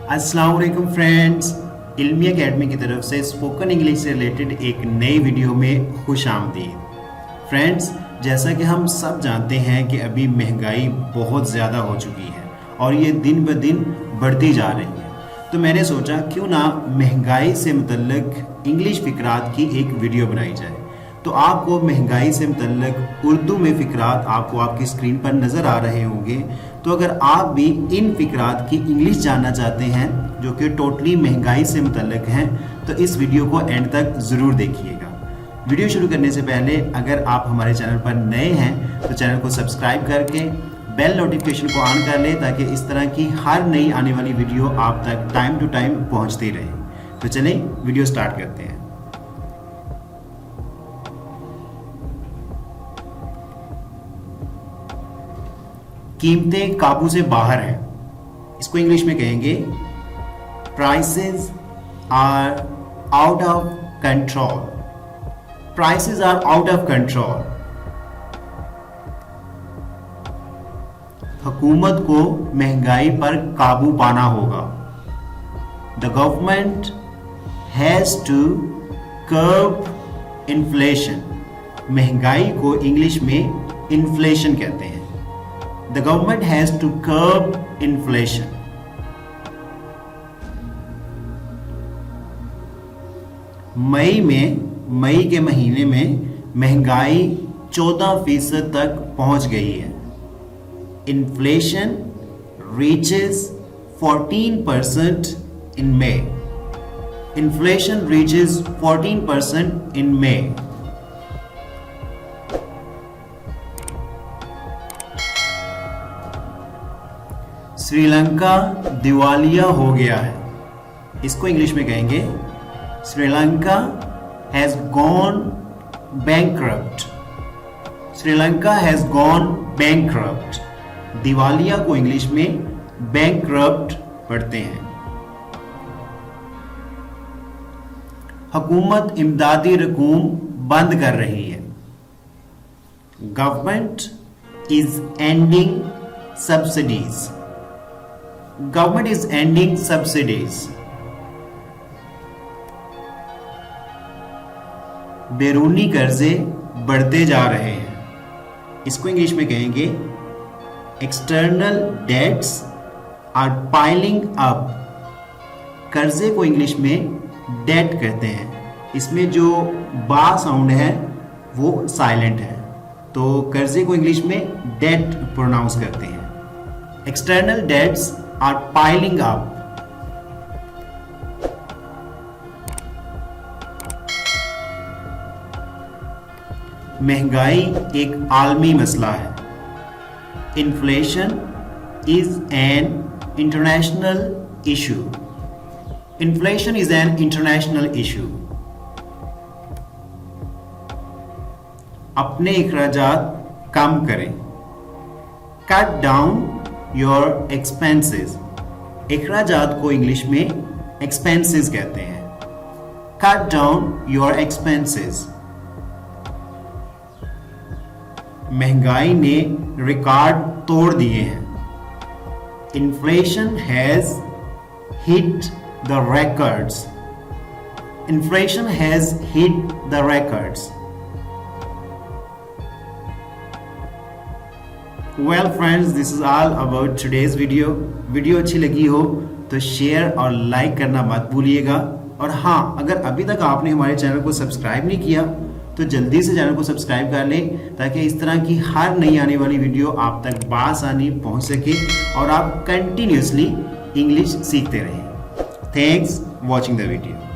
अस्सलाम वालेकुम फ्रेंड्स, इल्मी एकेडमी की तरफ से स्पोकन इंग्लिश से रिलेटेड एक नई वीडियो में खुश आमदीद। फ्रेंड्स, जैसा कि हम सब जानते हैं कि अभी महंगाई बहुत ज़्यादा हो चुकी है और ये दिन ब दिन बढ़ती जा रही है, तो मैंने सोचा क्यों ना महंगाई से मुतल्लिक इंग्लिश फ़िक्रात की एक वीडियो बनाई जाए। तो आपको महंगाई से मुतल्लिक उर्दू में फ़िक्रात आपको आपकी स्क्रीन पर नज़र आ रहे होंगे। तो अगर आप भी इन फ़िक्रात की इंग्लिश जानना चाहते हैं जो कि टोटली महंगाई से मुतल्लिक हैं, तो इस वीडियो को एंड तक ज़रूर देखिएगा। वीडियो शुरू करने से पहले अगर आप हमारे चैनल पर नए हैं तो चैनल को सब्सक्राइब करके बेल नोटिफिकेशन को ऑन कर लें ताकि इस तरह की हर नई आने वाली वीडियो आप तक टाइम टू टाइम पहुँचती रहे। तो चलें वीडियो स्टार्ट करते हैं। कीमतें काबू से बाहर हैं, इसको इंग्लिश में कहेंगे prices are out of control. Prices are out of control. हुकूमत को महंगाई पर काबू पाना होगा। The government has to curb inflation. महंगाई को इंग्लिश में इन्फ्लेशन कहते हैं। The government has to curb inflation. मई के महीने में महंगाई 14% तक पहुंच गई है। Inflation reaches 14% in May. Inflation reaches 14% in May. Sri Lanka दिवालिया हो गया है, इसको इंग्लिश में कहेंगे Sri Lanka has gone bankrupt. Sri Lanka has gone bankrupt. दिवालिया को इंग्लिश में बैंकरप्ट पढ़ते हैं। हुकूमत इमदादी रकूम बंद कर रही है। Government is ending subsidies. Government is ending subsidies. बैरूनी कर्जे बढ़ते जा रहे हैं, इसको इंग्लिश में कहेंगे external debts are piling up. कर्जे को इंग्लिश में डेट कहते हैं, इसमें जो बा साउंड है वो साइलेंट है, तो कर्जे को इंग्लिश में डेट प्रोनाउंस करते हैं। External debts are piling up. महंगाई एक आलमी मसला है। Inflation is an international issue. Inflation is an international issue. अपने इखराजात कम करें। Cut down your expenses. इखराजात को इंग्लिश में expenses कहते हैं। Cut down your expenses. महंगाई ने रिकॉर्ड तोड़ दिए हैं। Inflation has hit the records. Inflation has hit the records. Well friends, this is all about today's video. Video अच्छी लगी हो तो शेयर और लाइक करना मत भूलिएगा। और हाँ, अगर अभी तक आपने हमारे चैनल को सब्सक्राइब नहीं किया तो जल्दी से चैनल को सब्सक्राइब कर लें ताकि इस तरह की हर नई आने वाली वीडियो आप तक बआसानी पहुँच सके और आप कंटिन्यूसली इंग्लिश सीखते रहें। Thanks watching the video.